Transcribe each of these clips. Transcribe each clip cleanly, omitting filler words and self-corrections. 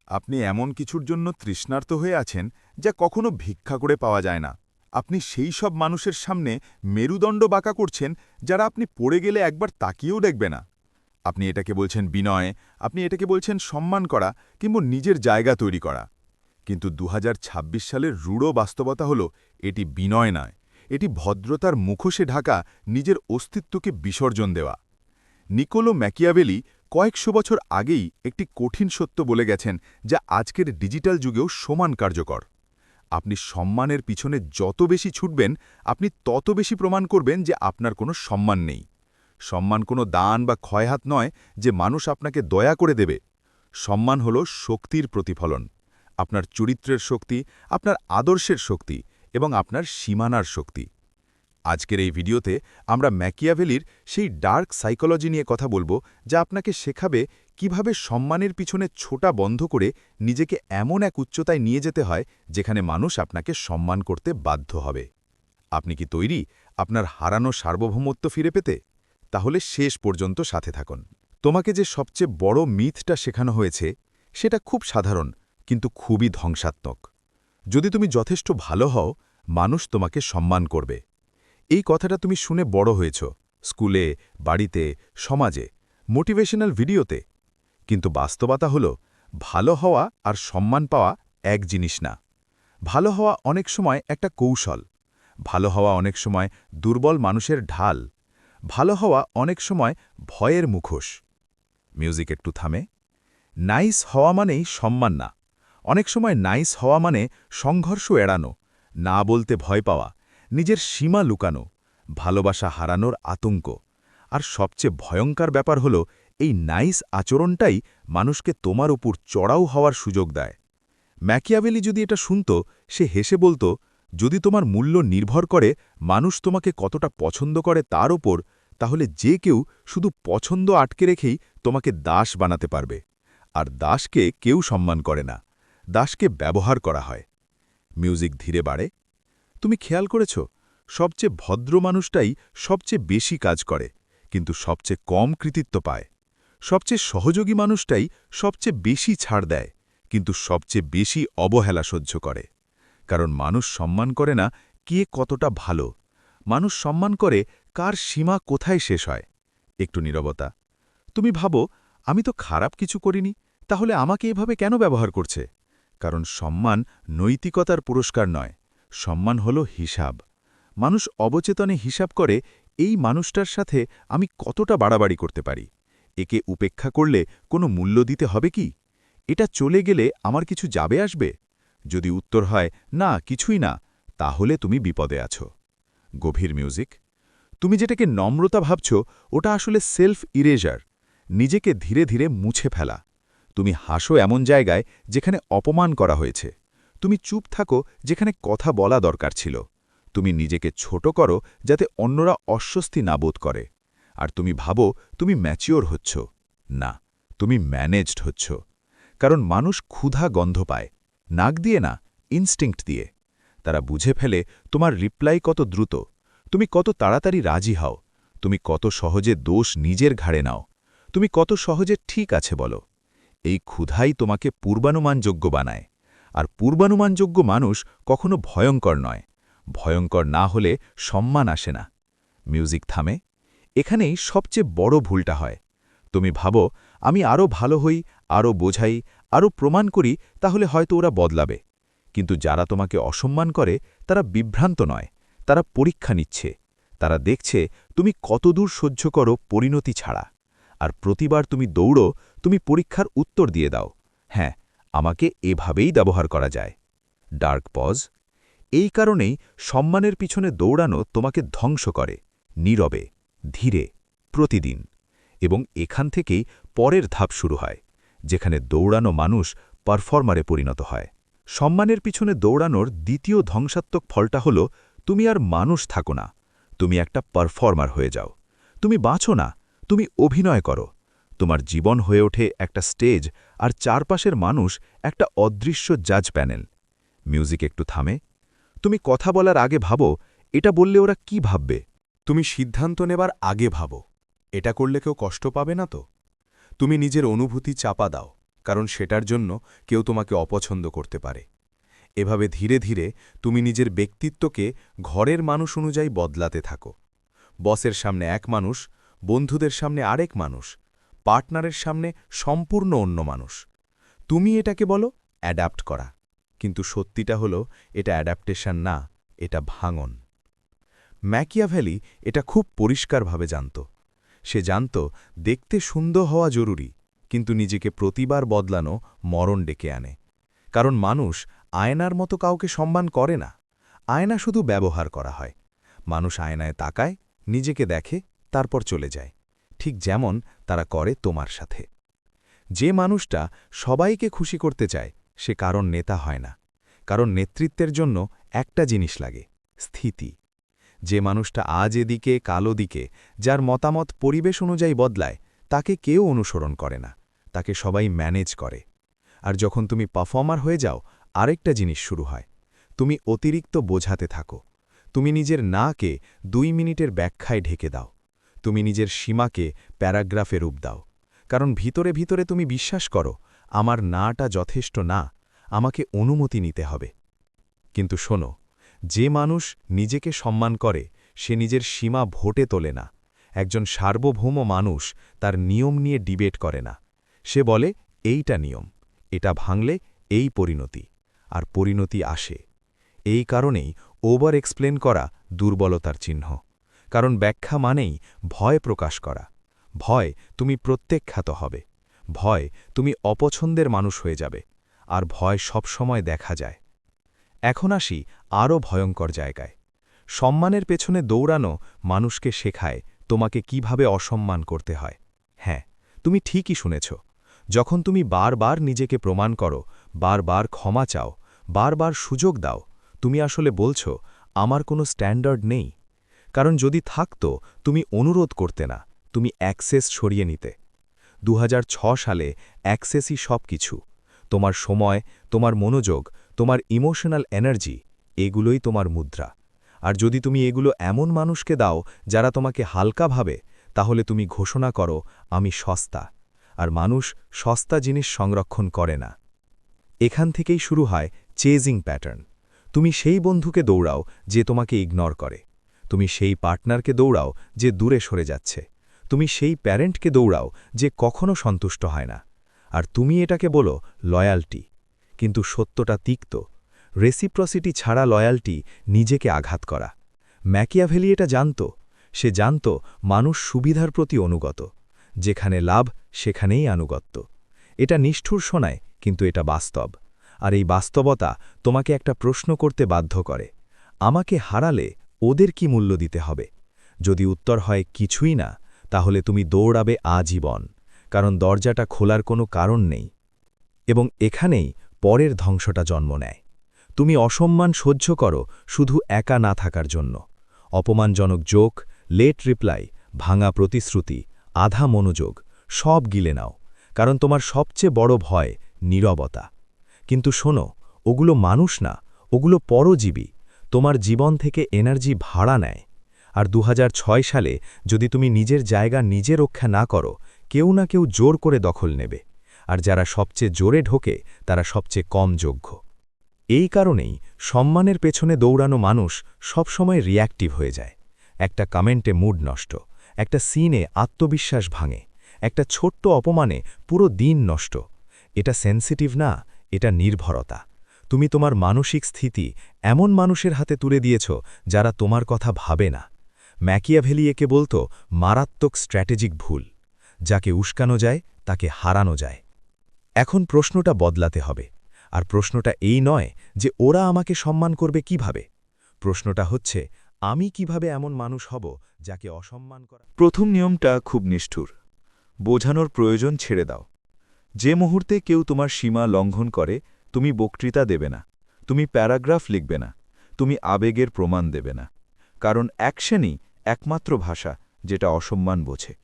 আপনি এমন কিছুর জন্য তৃষ্ণার্ত হয়ে আছেন যা কখনো ভিক্ষা করে পাওয়া যায় না। আপনি সেই সব মানুষের সামনে মেরুদণ্ড বাঁকা করছেন যারা আপনি পড়ে গেলে একবার তাকিয়েও দেখবে না। আপনি এটাকে বলছেন বিনয়, আপনি এটাকে বলছেন সম্মান করা কিংবা নিজের জায়গা তৈরি করা। কিন্তু ২০২৬ সালের রূঢ় বাস্তবতা হল এটি বিনয় নয়, এটি ভদ্রতার মুখোশে ঢাকা নিজের অস্তিত্বকে বিসর্জন দেওয়া। নিকোলো ম্যাকিয়াভেলি কয়েকশো বছর আগেই একটি কঠিন সত্য বলে গেছেন যা আজকের ডিজিটাল যুগেও সমান কার্যকর। আপনি সম্মানের পিছনে যত বেশি ছুটবেন, আপনি তত বেশি প্রমাণ করবেন যে আপনার কোনো সম্মান নেই। সম্মান কোনো দান বা ক্ষয়হাত নয় যে মানুষ আপনাকে দয়া করে দেবে। সম্মান হল শক্তির প্রতিফলন, আপনার চরিত্রের শক্তি, আপনার আদর্শের শক্তি এবং আপনার সীমানার শক্তি। আজকের এই ভিডিওতে আমরা ম্যাকিয়াভেলির সেই ডার্ক সাইকোলজি নিয়ে কথা বলবো যা আপনাকে শেখাবে কিভাবে সম্মানের পিছনে ছোটা বন্ধ করে নিজেকে এমন এক উচ্চতায় নিয়ে যেতে হয় যেখানে মানুষ আপনাকে সম্মান করতে বাধ্য হবে। আপনি কি তৈরি আপনার হারানো সার্বভৌমত্ব ফিরে পেতে? তাহলে শেষ পর্যন্ত সাথে থাকুন। তোমাকে যে সবচেয়ে বড় মিথটা শেখানো হয়েছে সেটা খুব সাধারণ কিন্তু খুবই ধ্বংসাত্মক। যদি তুমি যথেষ্ট ভালো হও, মানুষ তোমাকে সম্মান করবে। এই কথাটা তুমি শুনে বড় হয়েছ, স্কুলে, বাড়িতে, সমাজে, মোটিভেশনাল ভিডিওতে। কিন্তু বাস্তবতা হল ভালো হওয়া আর সম্মান পাওয়া এক জিনিস না। ভালো হওয়া অনেক সময় একটা কৌশল। ভালো হওয়া অনেক সময় দুর্বল মানুষের ঢাল। ভালো হওয়া অনেক সময় ভয়ের মুখোশ। মিউজিক একটু থামে। নাইস হওয়া মানেই সম্মান না। অনেক সময় নাইস হওয়া মানে সংঘর্ষ এড়ানো, না বলতে ভয় পাওয়া, নিজের সীমা লুকানো, ভালোবাসা হারানোর আতঙ্ক। আর সবচেয়ে ভয়ঙ্কর ব্যাপার হল এই নাইস আচরণটাই মানুষকে তোমার উপর চড়াও হওয়ার সুযোগ দেয়। ম্যাকিয়াভেলি যদি এটা শুনত, সে হেসে বলতো, যদি তোমার মূল্য নির্ভর করে মানুষ তোমাকে কতটা পছন্দ করে তার ওপর, তাহলে যে কেউ শুধু পছন্দ আটকে রেখেই তোমাকে দাস বানাতে পারবে। আর দাসকে কেউ সম্মান করে না, দাসকে ব্যবহার করা হয়। মিউজিক ধীরে বাড়ে। তুমি খেয়াল করেছ, সবচেয়ে ভদ্র মানুষটাই সবচেয়ে বেশি কাজ করে, কিন্তু সবচেয়ে কম কৃতিত্ব পায়। সবচেয়ে সহযোগী মানুষটাই সবচেয়ে বেশি ছাড় দেয়, কিন্তু সবচেয়ে বেশি অবহেলা সহ্য করে। কারণ মানুষ সম্মান করে না কে কতটা ভালো, মানুষ সম্মান করে কার সীমা কোথায় শেষ হয়। একটু নীরবতা। তুমি ভাবো, আমি তো খারাপ কিছু করিনি, তাহলে আমাকে এভাবে কেন ব্যবহার করছে? কারণ সম্মান নৈতিকতার পুরস্কার নয়, সম্মান হলো হিসাব। মানুষ অবচেতনে হিসাব করে, এই মানুষটার সাথে আমি কতটা বাড়াবাড়ি করতে পারি। একে উপেক্ষা করলে কোনো মূল্য দিতে হবে কি? এটা চলে গেলে আমার কিছু যাবে আসবে? যদি উত্তর হয় না, কিছুই না, তাহলে তুমি বিপদে আছো। গভীর মিউজিক। তুমি যেটাকে নম্রতা ভাবছ, ওটা আসলে সেলফ ইরেজার, নিজেকে ধীরে ধীরে মুছে ফেলা। তুমি হাসো এমন জায়গায় যেখানে অপমান করা হয়েছে। তুমি চুপ থাকো যেখানে কথা বলা দরকার ছিল। তুমি নিজেকে ছোট করো যাতে অন্যরা অস্বস্তি না বোধ করে। আর তুমি ভাবো তুমি ম্যাচিওর হচ্ছ। না, তুমি ম্যানেজড হচ্ছ। কারণ মানুষ ক্ষুধা গন্ধ পায়, নাক দিয়ে না, ইনস্টিংক্ট দিয়ে। তারা বুঝে ফেলে তোমার রিপ্লাই কত দ্রুত, তুমি কত তাড়াতাড়ি রাজি হও, তুমি কত সহজে দোষ নিজের ঘাড়ে নাও, তুমি কত সহজে ঠিক আছে বলো। এই ক্ষুধাই তোমাকে পূর্বানুমানযোগ্য বানায়। আর পূর্বানুমানযোগ্য মানুষ কখনো ভয়ঙ্কর নয়। ভয়ঙ্কর না হলে সম্মান আসে না। মিউজিক থামে। এখানেই সবচেয়ে বড় ভুলটা হয়। তুমি ভাবো, আমি আরও ভালো হই, আরও বোঝাই, আরও প্রমাণ করি, তাহলে হয়তো ওরা বদলাবে। কিন্তু যারা তোমাকে অসম্মান করে তারা বিভ্রান্ত নয়, তারা পরীক্ষা নিচ্ছে। তারা দেখছে তুমি কতদূর সহ্য করো পরিণতি ছাড়া। আর প্রতিবার তুমি দৌড়ো, তুমি পরীক্ষার উত্তর দিয়ে দাও, হ্যাঁ, আমাকে এভাবেই ব্যবহার করা যায়। Dark pause. এই কারণেই সম্মানের পিছনে দৌড়ানো তোমাকে ধ্বংস করে, নীরবে, ধীরে, প্রতিদিন। এবং এখান থেকেই পরের ধাপ শুরু হয়, যেখানে দৌড়ানো মানুষ পারফর্মারে পরিণত হয়। সম্মানের পিছনে দৌড়ানোর দ্বিতীয় ধ্বংসাত্মক ফলটা হল তুমি আর মানুষ থাকো না, তুমি একটা পারফর্মার হয়ে যাও। তুমি বাঁচো না, তুমি অভিনয় করো। তোমার জীবন হয়ে ওঠে একটা স্টেজ, আর চারপাশের মানুষ একটা অদৃশ্য জাজ প্যানেল। মিউজিক একটু থামে। তুমি কথা বলার আগে ভাবো, এটা বললে ওরা কি ভাববে? তুমি সিদ্ধান্ত নেবার আগে ভাবো, এটা করলে কেউ কষ্ট পাবে না তো? তুমি নিজের অনুভূতি চাপা দাও, কারণ সেটার জন্য কেউ তোমাকে অপছন্দ করতে পারে। এভাবে ধীরে ধীরে তুমি নিজের ব্যক্তিত্বকে ঘরের মানুষ অনুযায়ী বদলাতে থাকো। বসের সামনে এক মানুষ, বন্ধুদের সামনে আরেক মানুষ, পার্টনারের সামনে সম্পূর্ণ অন্য মানুষ। তুমি এটাকে বলো অ্যাডাপ্ট করা, কিন্তু সত্যিটা হলো এটা অ্যাডাপ্টেশন না, এটা ভাঙন। ম্যাকিয়াভেলি এটা খুব পরিষ্কারভাবে জানত। সে জানত দেখতে সুন্দর হওয়া জরুরি, কিন্তু নিজেকে প্রতিবার বদলানো মরণ ডেকে আনে। কারণ মানুষ আয়নার মতো কাউকে সম্মান করে না, আয়না শুধু ব্যবহার করা হয়। মানুষ আয়নায় তাকায়, নিজেকে দেখে, তারপর চলে যায়, ঠিক যেমন তারা করে তোমার সাথে। যে মানুষটা সবাইকে খুশি করতে চায় সে কারণ নেতা হয় না, কারণ নেতৃত্বের জন্য একটা জিনিস লাগে, স্থিতি। যে মানুষটা আজ এদিকে কাল ওদিকে, যার মতামত পরিবেশ অনুযায়ী বদলায়, তাকে কেউ অনুসরণ করে না, তাকে সবাই ম্যানেজ করে। আর যখন তুমি পারফর্মার হয়ে যাও, আরেকটা জিনিস শুরু হয়, তুমি অতিরিক্ত বোঝাতে থাকো। তুমি নিজের নাকে 2 মিনিটের ব্যাখ্যায় ঢেকে দাও। তুমি নিজের সীমাকে প্যারাগ্রাফে রূপ দাও, কারণ ভিতরে ভিতরে তুমি বিশ্বাস করো আমার নাটা যথেষ্ট না, আমাকে অনুমতি নিতে হবে। কিন্তু শোনো, যে মানুষ নিজেকে সম্মান করে সে নিজের সীমা ভোটে তোলে না। একজন সার্বভৌম মানুষ তার নিয়ম নিয়ে ডিবেট করে না। সে বলে এইটা নিয়ম, এটা ভাঙলে এই পরিণতি, আর পরিণতি আসে। এই কারণেই ওভার এক্সপ্লেন করা দুর্বলতার চিহ্ন। কারণ ব্যাখ্যা মানেই ভয় প্রকাশ করা। ভয় তুমি প্রত্যাখ্যাত হবে, ভয় তুমি অপছন্দের মানুষ হয়ে যাবে, আর ভয় সবসময় দেখা যায়। এখন আসি আরও ভয়ঙ্কর জায়গায়। সম্মানের পেছনে দৌড়ানো মানুষকে শেখায় তোমাকে কিভাবে অসম্মান করতে হয়। হ্যাঁ, তুমি ঠিকই শুনেছ। যখন তুমি বারবার নিজেকে প্রমাণ করো, বারবার ক্ষমা চাও, বারবার সুযোগ দাও, তুমি আসলে বলছো আমার কোনো স্ট্যান্ডার্ড নেই। কারণ যদি থাকতো তুমি অনুরোধ করতে না, তুমি অ্যাক্সেস সরিয়ে নিতে। 2006 সালে অ্যাক্সেসই সব কিছু। তোমার সময়, তোমার মনোযোগ, তোমার ইমোশনাল এনার্জি, এগুলোই তোমার মুদ্রা। আর যদি তুমি এগুলো এমন মানুষকে দাও যারা তোমাকে হালকা ভাবে, তাহলে তুমি ঘোষণা করো আমি সস্তা। আর মানুষ সস্তা জিনিস সংরক্ষণ করে না। এখান থেকেই শুরু হয় চেজিং প্যাটার্ন। তুমি সেই বন্ধুকে দৌড়াও যে তোমাকে ইগনোর করে। তুমি সেই পার্টনারকে দৌড়াও যে দূরে সরে যাচ্ছে। তুমি সেই প্যারেন্টকে দৌড়াও যে কখনো সন্তুষ্ট হয় না। আর তুমি এটাকে বলো লয়াল্টি। কিন্তু সত্যটা তিক্ত। রেসিপ্রসিটি ছাড়া লয়াল্টি নিজেকে আঘাত করা। ম্যাকিয়াভেলি এটা জানত। সে জানত মানুষ সুবিধার প্রতি অনুগত। যেখানে লাভ সেখানেই আনুগত্য। এটা নিষ্ঠুর শোনায়, কিন্তু এটা বাস্তব। আর এই বাস্তবতা তোমাকে একটা প্রশ্ন করতে বাধ্য করে, আমাকে হারালে ওদের কি মূল্য দিতে হবে? যদি উত্তর হয় কিছুই না, তাহলে তুমি দৌড়াবে আজীবন, কারণ দরজাটা খোলার কোনো কারণ নেই। এবং এখানেই পরের ধ্বংসটা জন্ম নেয়। তুমি অসম্মান সহ্য করো শুধু একা না থাকার জন্য। অপমানজনক জোক, লেট রিপ্লাই, ভাঙা প্রতিশ্রুতি, আধা মনোযোগ, সব গিলে নাও, কারণ তোমার সবচেয়ে বড় ভয় নীরবতা। কিন্তু শোনো, ওগুলো মানুষ না, ওগুলো পরজীবী। তোমার জীবন থেকে এনার্জি ভাড়া নেয়। আর 2006 সালে যদি তুমি নিজের জায়গা নিজে রক্ষা না করো, কেউ না কেউ জোর করে দখল নেবে। আর যারা সবচেয়ে জোরে ঢোকে তারা সবচেয়ে কম যোগ্য। এই কারণেই সম্মানের পেছনে দৌড়ানো মানুষ সবসময় রিঅ্যাক্টিভ হয়ে যায়। একটা কমেন্টে মুড নষ্ট, একটা সিনে আত্মবিশ্বাস ভাঙে, একটা ছোট্ট অপমানে পুরো দিন নষ্ট। এটা সেন্সিটিভ না, এটা নির্ভরতা। তুমি তোমার মানসিক স্থিতি এমন মানুষের হাতে তুলে দিয়েছ যারা তোমার কথা ভাবে না। ম্যাকিয়াভেলি একে বলতো মারাত্মক স্ট্র্যাটেজিক ভুল। যাকে উস্কানো যায় তাকে হারানো যায়। এখন প্রশ্নটা বদলাতে হবে। আর প্রশ্নটা এই নয় যে ওরা আমাকে সম্মান করবে কিভাবে। প্রশ্নটা হচ্ছে আমি কিভাবে এমন মানুষ হব যাকে অসম্মান করা। প্রথম নিয়মটা খুব নিষ্ঠুর। বোঝানোর প্রয়োজন ছেড়ে দাও। যে মুহূর্তে কেউ তোমার সীমা লঙ্ঘন করে, তুমি বক্তৃতা দেবে না, তুমি প্যারাগ্রাফ লিখবে না, তুমি আবেগের প্রমাণ দেবে না। কারণ অ্যাকশনই একমাত্র ভাষা যেটা অসম্মান বোঝে।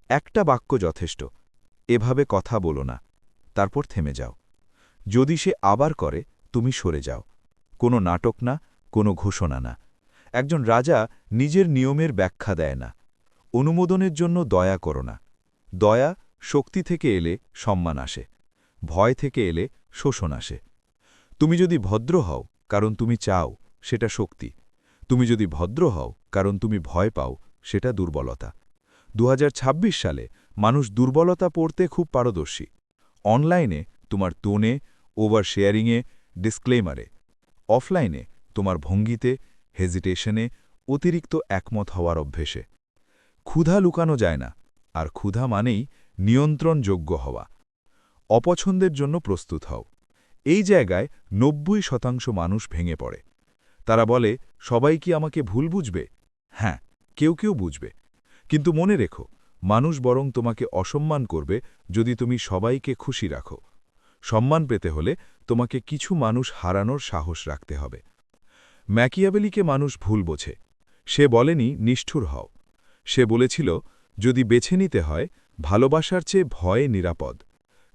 একটা বাক্য যথেষ্ট, এভাবে কথা বলো না, তারপর থেমে যাও। যদি সে আবার করে, তুমি সরে যাও। কোনো নাটক না, কোনো ঘোষণা না। একজন রাজা নিজের নিয়মের ব্যাখ্যা দেয় না। অনুমোদনের জন্য দয়া করো না। দয়া শক্তি থেকে এলে সম্মান আসে। ভয় থেকে এলে শোষণ আসে। তুমি যদি ভদ্র হও কারণ তুমি চাও, সেটা শক্তি। তুমি যদি ভদ্র হও কারণ তুমি ভয় পাও, সেটা দুর্বলতা। 2026 সালে মানুষ দুর্বলতা পড়তে খুব পারদর্শী। অনলাইনে তোমার টোনে, ওভার শেয়ারিংয়ে, ডিসক্লেমারে। অফলাইনে তোমার ভঙ্গিতে, হেজিটেশনে, অতিরিক্ত একমত হওয়ার অভ্যেসে। ক্ষুধা লুকানো যায় না, আর ক্ষুধা মানেই নিয়ন্ত্রণযোগ্য হওয়া। অপছন্দের জন্য প্রস্তুত হও। এই জায়গায় 90% মানুষ ভেঙে পড়ে। তারা বলে, সবাই কি আমাকে ভুল বুঝবে? হ্যাঁ, কেউ কেউ বুঝবে। কিন্তু মনে রেখো, মানুষ বরং তোমাকে অসম্মান করবে যদি তুমি সবাইকে খুশি রাখো। সম্মান পেতে হলে তোমাকে কিছু মানুষ হারানোর সাহস রাখতে হবে। ম্যাকিয়াভেলিকে মানুষ ভুল বোঝে। সে বলেনি নিষ্ঠুর হও। সে বলেছিল, যদি বেছে নিতে হয়, ভালোবাসার চেয়ে ভয় নিরাপদ।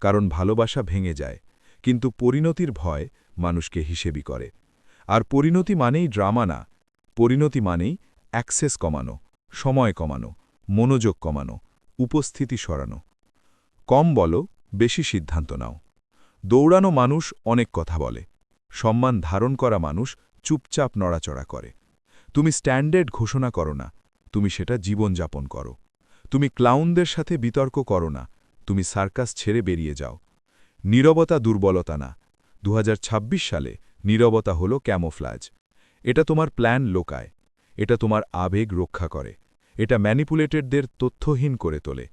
কারণ ভালোবাসা ভেঙে যায়, কিন্তু পরিণতির ভয় মানুষকে হিসেবি করে। আর পরিণতি মানেই ড্রামা না, পরিণতি মানেই অ্যাক্সেস কমানো, সময় কমানো, মনোযোগ কমানো, উপস্থিতি সরানো। কম বলো, বেশি সিদ্ধান্ত নাও। দৌড়ানো মানুষ অনেক কথা বলে। সম্মান ধারণ করা মানুষ চুপচাপ নড়াচড়া করে। তুমি স্ট্যান্ডার্ড ঘোষণা করো না, তুমি সেটা জীবনযাপন করো। তুমি ক্লাউনদের সাথে বিতর্ক করো না, তুমি সার্কাস ছেড়ে বেরিয়ে যাও। নীরবতা দুর্বলতা না। 2026 সালে নীরবতা হলো ক্যামোফ্লাজ। এটা তোমার প্ল্যান লোকায়। এটা তোমার আবেগ রক্ষা করে। এটা ম্যানিপুলেটেডদের তথ্যহীন করে তোলে।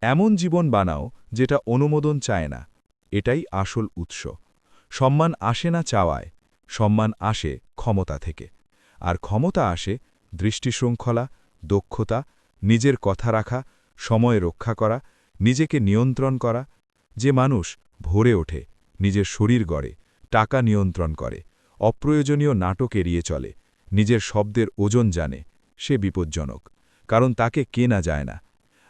এমন জীবন বানাও যেটা অনুমোদন চায় না। এটাই আসল উৎস। সম্মান আসে না চাওয়ায়, সম্মান আসে ক্ষমতা থেকে। আর ক্ষমতা আসে দৃষ্টিশৃঙ্খলা, দক্ষতা, নিজের কথা রাখা, সময় রক্ষা করা, নিজেকে নিয়ন্ত্রণ করা। যে মানুষ ভোরে ওঠে, নিজের শরীর গড়ে, টাকা নিয়ন্ত্রণ করে, অপ্রয়োজনীয় নাটক এড়িয়ে চলে, নিজের শব্দের ওজন জানে, সে বিপজ্জনক। কারণ তাকে কেনা যায় না।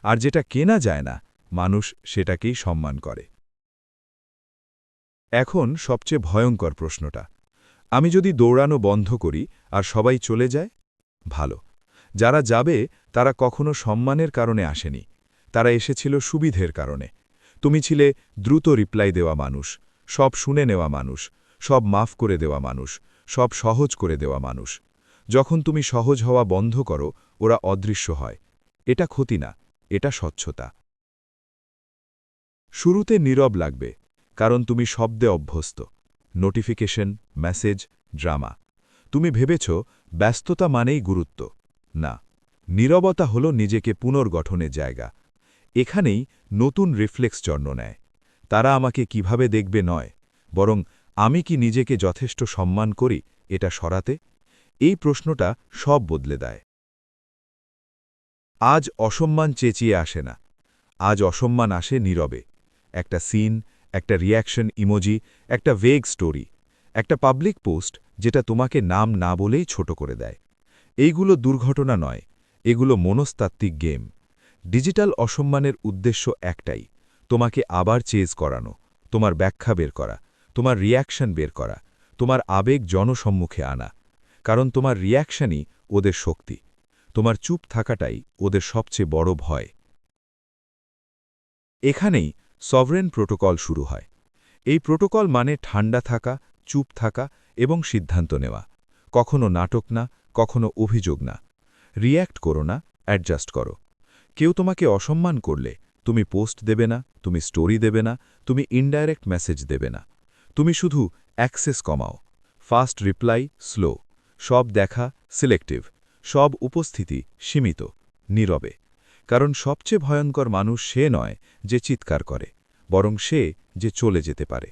আর যেটা কেনা যায় না, মানুষ সেটাকেই সম্মান করে। এখন সবচেয়ে ভয়ঙ্কর প্রশ্নটা, আমি যদি দৌড়ানো বন্ধ করি আর সবাই চলে যায়? ভালো। যারা যাবে তারা কখনো সম্মানের কারণে আসেনি, তারা এসেছিল সুবিধের কারণে। তুমি ছিলে দ্রুত রিপ্লাই দেওয়া মানুষ, সব শুনে নেওয়া মানুষ, সব মাফ করে দেওয়া মানুষ, সব সহজ করে দেওয়া মানুষ। যখন তুমি সহজ হওয়া বন্ধ করো, ওরা অদৃশ্য হয়। এটা ক্ষতি না, এটা স্বচ্ছতা। শুরুতে নীরব লাগবে, কারণ তুমি শব্দে অভ্যস্ত। Notification, message, drama. তুমি ভেবেছ ব্যস্ততা মানেই গুরুত্ব। না, নীরবতা হল নিজেকে পুনর্গঠনের জায়গা। এখানেই নতুন রিফ্লেক্স জন্ম নেয়। তারা আমাকে কিভাবে দেখবে নয়, বরং আমি কি নিজেকে যথেষ্ট সম্মান করি এটা সরাতে? এই প্রশ্নটা সব বদলে দেয়। আজ অসম্মান চেঁচিয়ে আসে না, আজ অসম্মান আসে নীরবে। একটা সিন, একটা রিয়াকশন ইমোজি, একটা ভেগ স্টোরি, একটা পাবলিক পোস্ট যেটা তোমাকে নাম না বলেই ছোট করে দেয়। এইগুলো দুর্ঘটনা নয়, এগুলো মনস্তাত্ত্বিক গেম। ডিজিটাল অসম্মানের উদ্দেশ্য একটাই, তোমাকে আবার চেজ করানো, তোমার ব্যাখ্যা বের করা, তোমার রিয়াকশন বের করা, তোমার আবেগ জনসম্মুখে আনা। কারণ তোমার রিয়াকশনই ওদের শক্তি। তোমার চুপ থাকাটাই ওদের সবচেয়ে বড় ভয়। এখানেই সভরেন প্রোটোকল শুরু হয়। এই প্রোটোকল মানে ঠান্ডা থাকা, চুপ থাকা এবং সিদ্ধান্ত নেওয়া। কখনো নাটক না, কখনো অভিযোগ না। রিয়্যাক্ট করো না, অ্যাডজাস্ট করো। কেউ তোমাকে অসম্মান করলে তুমি পোস্ট দেবে না, তুমি স্টোরি দেবে না, তুমি ইনডাইরেক্ট মেসেজ দেবে না। তুমি শুধু অ্যাক্সেস কমাও। Fast reply, slow. সব দেখা, সিলেক্টিভ। সব উপস্থিতি, সীমিত, নীরবে। কারণ সবচেয়ে ভয়ঙ্কর মানুষ সে নয় যে চিৎকার করে, বরং সে যে চলে যেতে পারে।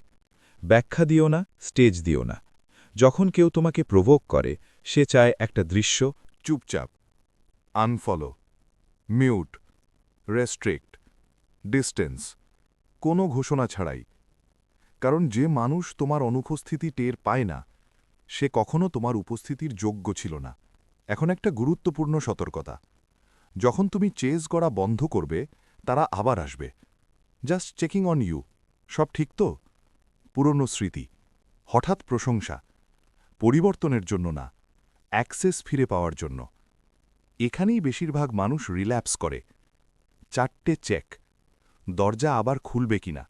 ব্যাখ্যা দিও না, স্টেজ দিও না। যখন কেউ তোমাকে প্রভোক করে, সে চায় একটা দৃশ্য। চুপচাপ, আনফলো, মিউট, রেস্ট্রিক্ট, ডিস্টেন্স, কোনো ঘোষণা ছাড়াই। কারণ যে মানুষ তোমার অনুপস্থিতি টের পায় না, সে কখনো তোমার উপস্থিতির যোগ্য ছিল না। এখন একটা গুরুত্বপূর্ণ সতর্কতা, যখন তুমি চেজ করা বন্ধ করবে, তারা আবার আসবে। জাস্ট চেকিং অন ইউ, সব ঠিক তো? পুরনো স্মৃতি, হঠাৎ প্রশংসা, পরিবর্তনের জন্য না, অ্যাক্সেস ফিরে পাওয়ার জন্য। এখানেই বেশিরভাগ মানুষ রিল্যাপস করে। 4টে চেক, দরজা আবার খুলবে কিনা,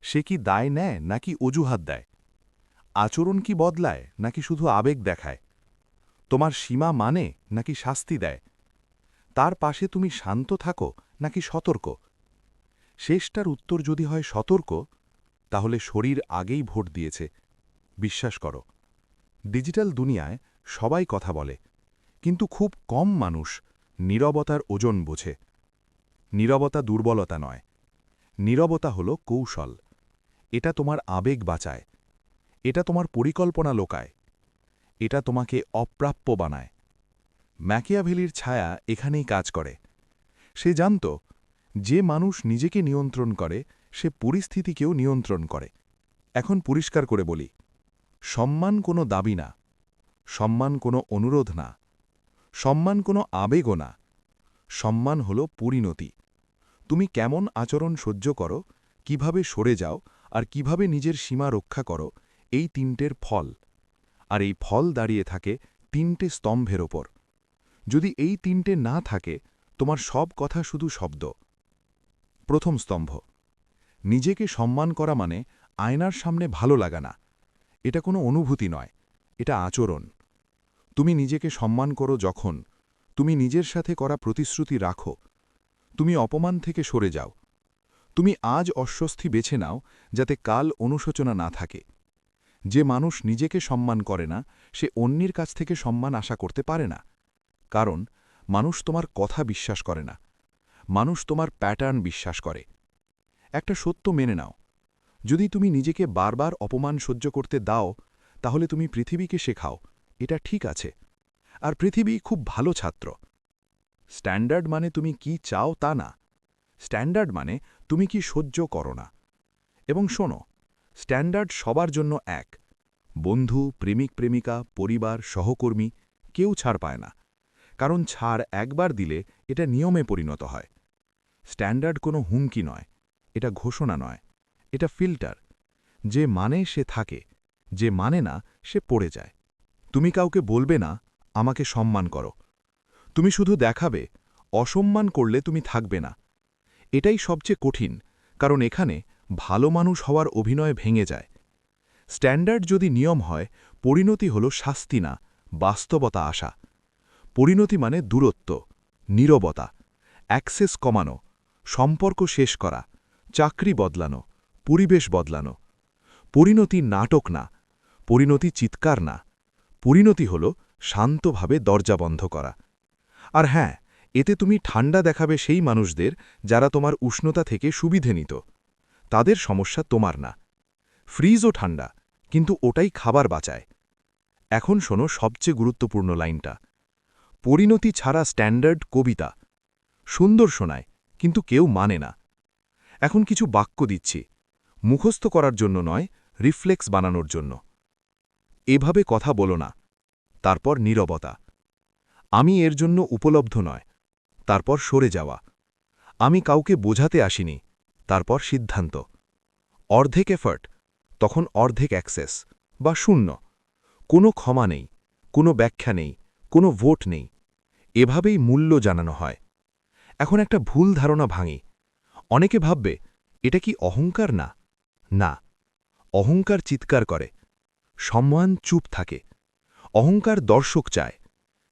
সে কি দায় নেয় নাকি অজুহাত দেয়? আচরণ কি বদলায় নাকি শুধু আবেগ দেখায়? তোমার সীমা মানে নাকি শাস্তি দেয়? তার পাশে তুমি শান্ত থাকো নাকি সতর্ক? শেষটার উত্তর যদি হয় সতর্ক, তাহলে শরীর আগেই ভোট দিয়েছে। বিশ্বাস করো, ডিজিটাল দুনিয়ায় সবাই কথা বলে, কিন্তু খুব কম মানুষ নীরবতার ওজন বোঝে। নীরবতা দুর্বলতা নয়, নীরবতা হল কৌশল। এটা তোমার আবেগ বাঁচায়, এটা তোমার পরিকল্পনা লোকায়, এটা তোমাকে অপ্রাপ্য বানায়। ম্যাকিয়াভেলির ছায়া এখানেই কাজ করে। সে জানত, যে মানুষ নিজেকে নিয়ন্ত্রণ করে সে পরিস্থিতিকেও নিয়ন্ত্রণ করে। এখন পরিষ্কার করে বলি, সম্মান কোনো দাবি না, সম্মান কোনো অনুরোধ না, সম্মান কোনো আবেগও না। সম্মান হল পরিণতি। তুমি কেমন আচরণ সহ্য করো, কিভাবে সরে যাও আর কিভাবে নিজের সীমা রক্ষা করো, এই তিনটের ফল। আর এই ফল দাঁড়িয়ে থাকে তিনটে স্তম্ভের ওপর। যদি এই তিনটে না থাকে, তোমার সব কথা শুধু শব্দ। প্রথম স্তম্ভ, নিজেকে সম্মান করা মানে আয়নার সামনে ভালো লাগা না। এটা কোনো অনুভূতি নয়, এটা আচরণ। তুমি নিজেকে সম্মান করো যখন তুমি নিজের সাথে করা প্রতিশ্রুতি রাখো, তুমি অপমান থেকে সরে যাও, তুমি আজ অস্বস্তি বেছে নাও যাতে কাল অনুশোচনা না থাকে। যে মানুষ নিজেকে সম্মান করে না, সে অন্যের কাছ থেকে সম্মান আশা করতে পারে না। কারণ মানুষ তোমার কথা বিশ্বাস করে না, মানুষ তোমার প্যাটার্ন বিশ্বাস করে। একটা সত্য মেনে নাও, যদি তুমি নিজেকে বারবার অপমান সহ্য করতে দাও, তাহলে তুমি পৃথিবীকে শেখাও এটা ঠিক আছে। আর পৃথিবী খুব ভালো ছাত্র। স্ট্যান্ডার্ড মানে তুমি কি চাও তা না, স্ট্যান্ডার্ড মানে তুমি কি সহ্য করো না। এবং শোনো, স্ট্যান্ডার্ড সবার জন্য এক। বন্ধু, প্রেমিক প্রেমিকা, পরিবার, সহকর্মী কেউ ছাড় পায় না। কারণ ছাড় একবার দিলে এটা নিয়মে পরিণত হয়। স্ট্যান্ডার্ড কোনো হুমকি নয়, এটা ঘোষণা নয়, এটা ফিল্টার। যে মানে সে থাকে, যে মানে না সে পড়ে যায়। তুমি কাউকে বলবে না আমাকে সম্মান করো, তুমি শুধু দেখাবে অসম্মান করলে তুমি থাকবে না। এটাই সবচেয়ে কঠিন, কারণ এখানে ভালো মানুষ হওয়ার অভিনয় ভেঙে যায়। স্ট্যান্ডার্ড যদি নিয়ম হয়, পরিণতি হল শাস্তি না, বাস্তবতা আসা। পরিণতি মানে দূরত্ব, নীরবতা, অ্যাক্সেস কমানো, সম্পর্ক শেষ করা, চাকরি বদলানো, পরিবেশ বদলানো। পরিণতি নাটক না, পরিণতি চিৎকার না, পরিণতি হল শান্তভাবে দরজা বন্ধ করা। আর হ্যাঁ, এতে তুমি ঠান্ডা দেখাবে সেই মানুষদের যারা তোমার উষ্ণতা থেকে সুবিধে নিত। তাদের সমস্যা তোমার না। ফ্রিজও ঠান্ডা, কিন্তু ওটাই খাবার বাঁচায়। এখন শোনো সবচেয়ে গুরুত্বপূর্ণ লাইনটা। পরিণতি ছাড়া স্ট্যান্ডার্ড কবিতা। সুন্দর শোনায়, কিন্তু কেউ মানে না। এখন কিছু বাক্য দিচ্ছি, মুখস্থ করার জন্য নয়, রিফ্লেক্স বানানোর জন্য। এভাবে কথা বলো না। তারপর নীরবতা। আমি এর জন্য উপলব্ধ নয়। তারপর সরে যাওয়া। আমি কাউকে বোঝাতে আসিনি। তারপর সিদ্ধান্ত। অর্ধেক এফর্ট, তখন অর্ধেক অ্যাক্সেস বা শূন্য। কোনো ক্ষমা নেই, কোনো ব্যাখ্যা নেই, কোনো ভোট নেই। এভাবেই মূল্য জানানো হয়। এখন একটা ভুল ধারণা ভাঙি। অনেকে ভাববে, এটা কি অহংকার না? না, অহংকার চিৎকার করে, সম্মান চুপ থাকে। অহংকার দর্শক চায়,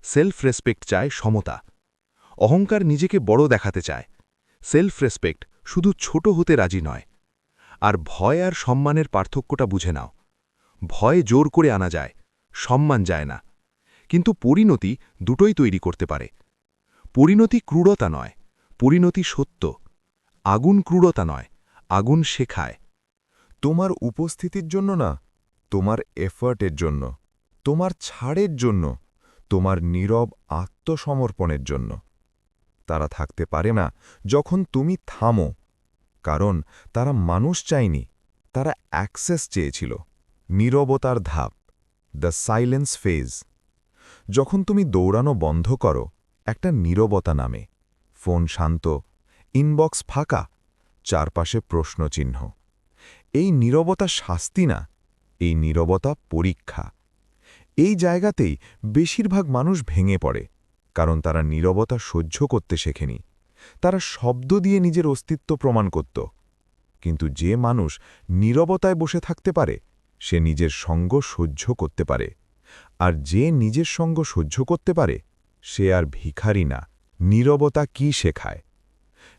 সেলফ রেসপেক্ট চায় সমতা। অহংকার নিজেকে বড় দেখাতে চায়, সেলফ রেসপেক্ট শুধু ছোট হতে রাজি নয়। আর ভয় আর সম্মানের পার্থক্যটা বুঝে নাও। ভয় জোর করে আনা যায়, সম্মান যায় না। কিন্তু পরিণতি দুটোই তৈরি করতে পারে। পরিণতি ক্রূরতা নয়, পরিণতি সত্য। আগুন ক্রূরতা নয়, আগুন শেখায়। তোমার উপস্থিতির জন্য না, তোমার এফর্টের জন্য, তোমার ছাড়ের জন্য, তোমার নীরব আত্মসমর্পণের জন্য। তারা থাকতে পারে না যখন তুমি থামো, কারণ তারা মানুষ চায়নি, তারা অ্যাক্সেস চেয়েছিল। নীরবতার ধাপ, দ্য সাইলেন্স ফেজ। যখন তুমি দৌড়ানো বন্ধ করো, একটা নীরবতা নামে। ফোন শান্ত, ইনবক্স ফাঁকা, চারপাশে প্রশ্নচিহ্ন। এই নীরবতা শাস্তি না, এই নীরবতা পরীক্ষা। এই জায়গাতেই বেশিরভাগ মানুষ ভেঙে পড়ে, কারণ তারা নীরবতা সহ্য করতে শেখেনি। তারা শব্দ দিয়ে নিজের অস্তিত্ব প্রমাণ করত। কিন্তু যে মানুষ নীরবতায় বসে থাকতে পারে সে নিজের সঙ্গ সহ্য করতে পারে, আর যে নিজের সঙ্গ সহ্য করতে পারে সে আর ভিখারি না। নীরবতা কি শেখায়?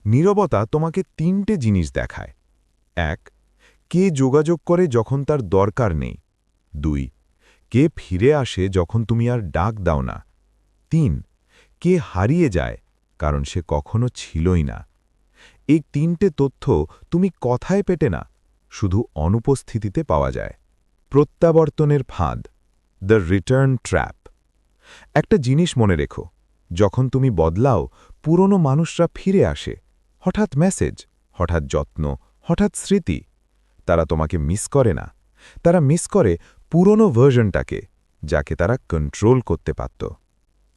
নীরবতা তোমাকে 3টে জিনিস দেখায়। 1. কে যোগাযোগ করে যখন তার দরকার নেই। 2. কে ফিরে আসে যখন তুমি আর ডাক দাও না। 3. কে হারিয়ে যায় কারণ সে কখনো ছিলই না। এই 3টে তথ্য তুমি কথায় পেটে না, শুধু অনুপস্থিতিতে পাওয়া যায়। প্রত্যাবর্তনের ফাঁদ, দ্য রিটার্ন ট্র্যাপ। একটা জিনিস মনে রেখো, যখন তুমি বদলাও পুরনো মানুষরা ফিরে আসে। হঠাৎ মেসেজ, হঠাৎ যত্ন, হঠাৎ স্মৃতি। তারা তোমাকে মিস করে না, তারা মিস করে পুরনো ভার্জনটাকে, যাকে তারা কন্ট্রোল করতে পারত।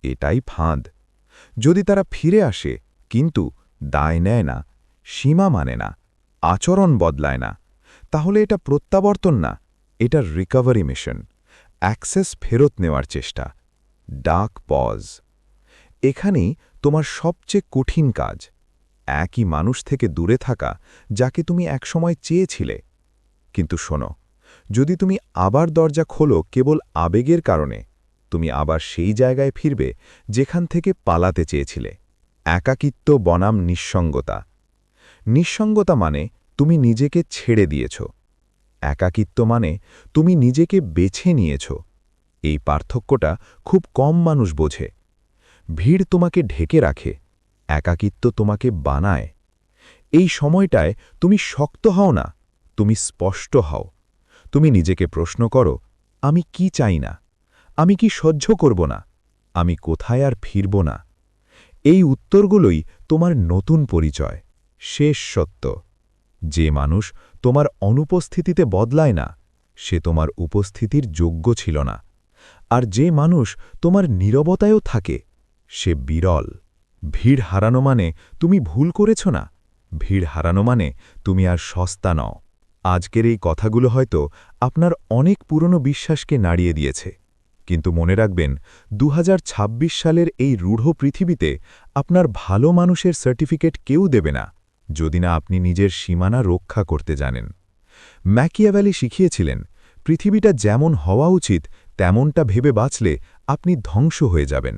এটাই ফাঁদ। যদি তারা ফিরে আসে কিন্তু দায় নেয় না, সীমা মানে না, আচরণ বদলায় না, তাহলে এটা প্রত্যাবর্তন না, এটা রিকভারি মিশন, অ্যাক্সেস ফেরত নেওয়ার চেষ্টা। Dark pause. এখানেই তোমার সবচেয়ে কঠিন কাজ, একই মানুষ থেকে দূরে থাকা যাকে তুমি একসময় চেয়েছিলে। কিন্তু শোনো, যদি তুমি আবার দরজা খোলো কেবল আবেগের কারণে, তুমি আবার সেই জায়গায় ফিরবে যেখান থেকে পালাতে চেয়েছিলে। একাকিত্ব বনাম নিঃসঙ্গতা। নিঃসঙ্গতা মানে তুমি নিজেকে ছেড়ে দিয়েছ, একাকিত্ব মানে তুমি নিজেকে বেছে নিয়েছ। এই পার্থক্যটা খুব কম মানুষ বোঝে। ভিড় তোমাকে ঢেকে রাখে, একাকিত্ব তোমাকে বানায়। এই সময়টায় তুমি শক্ত হও না, তুমি স্পষ্ট হও। তুমি নিজেকে প্রশ্ন করো, আমি কি চাই না, আমি কি সহ্য করব না, আমি কোথায় আর ফিরব না। এই উত্তরগুলোই তোমার নতুন পরিচয়। শেষ সত্য, যে মানুষ তোমার অনুপস্থিতিতে বদলায় না সে তোমার উপস্থিতির যোগ্য ছিল না, আর যে মানুষ তোমার নীরবতায়ও থাকে সে বিরল। ভিড় হারানো মানে তুমি ভুল করেছ না, ভিড় হারানো মানে তুমি আর সস্তা নও। আজকের এই কথাগুলো হয়তো আপনার অনেক পুরনো বিশ্বাসকে নাড়িয়ে দিয়েছে, কিন্তু মনে রাখবেন 2026 সালের এই রূঢ় পৃথিবীতে আপনার ভালো মানুষের সার্টিফিকেট কেউ দেবে না যদি না আপনি নিজের সীমানা রক্ষা করতে জানেন। ম্যাকিয়াভেলি শিখিয়েছিলেন, পৃথিবীটা যেমন হওয়া উচিত তেমনটা ভেবে বাঁচলে আপনি ধ্বংস হয়ে যাবেন,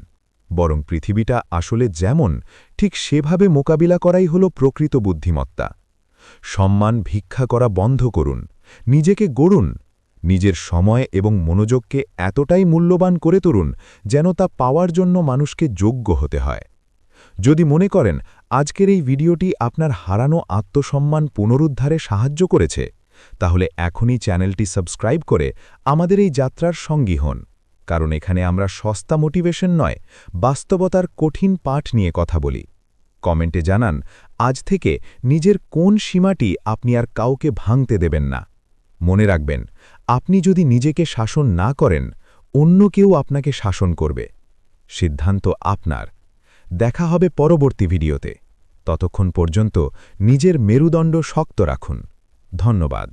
বরং পৃথিবীটা আসলে যেমন ঠিক সেভাবে মোকাবিলা করাই হল প্রকৃত বুদ্ধিমত্তা। সম্মান ভিক্ষা করা বন্ধ করুন, নিজেকে গড়ুন, নিজের সময় এবং মনোযোগকে এতটাই মূল্যবান করে তুলুন যেন তা পাওয়ার জন্য মানুষকে যোগ্য হতে হয়। যদি মনে করেন আজকের এই ভিডিওটি আপনার হারানো আত্মসম্মান পুনরুদ্ধারে সাহায্য করেছে, তাহলে এখনই চ্যানেলটি সাবস্ক্রাইব করে আমাদের এই যাত্রার সঙ্গী হন, কারণ এখানে আমরা সস্তা মোটিভেশন নয়, বাস্তবতার কঠিন পাঠ নিয়ে কথা বলি। কমেন্টে জানান আজ থেকে নিজের কোন সীমাটি আপনি আর কাউকে ভাঙতে দেবেন না। মনে রাখবেন, আপনি যদি নিজেকে শাসন না করেন, অন্য কেউ আপনাকে শাসন করবে। সিদ্ধান্ত আপনার। দেখা হবে পরবর্তী ভিডিওতে। ততক্ষণ পর্যন্ত নিজের মেরুদণ্ড শক্ত রাখুন। ধন্যবাদ।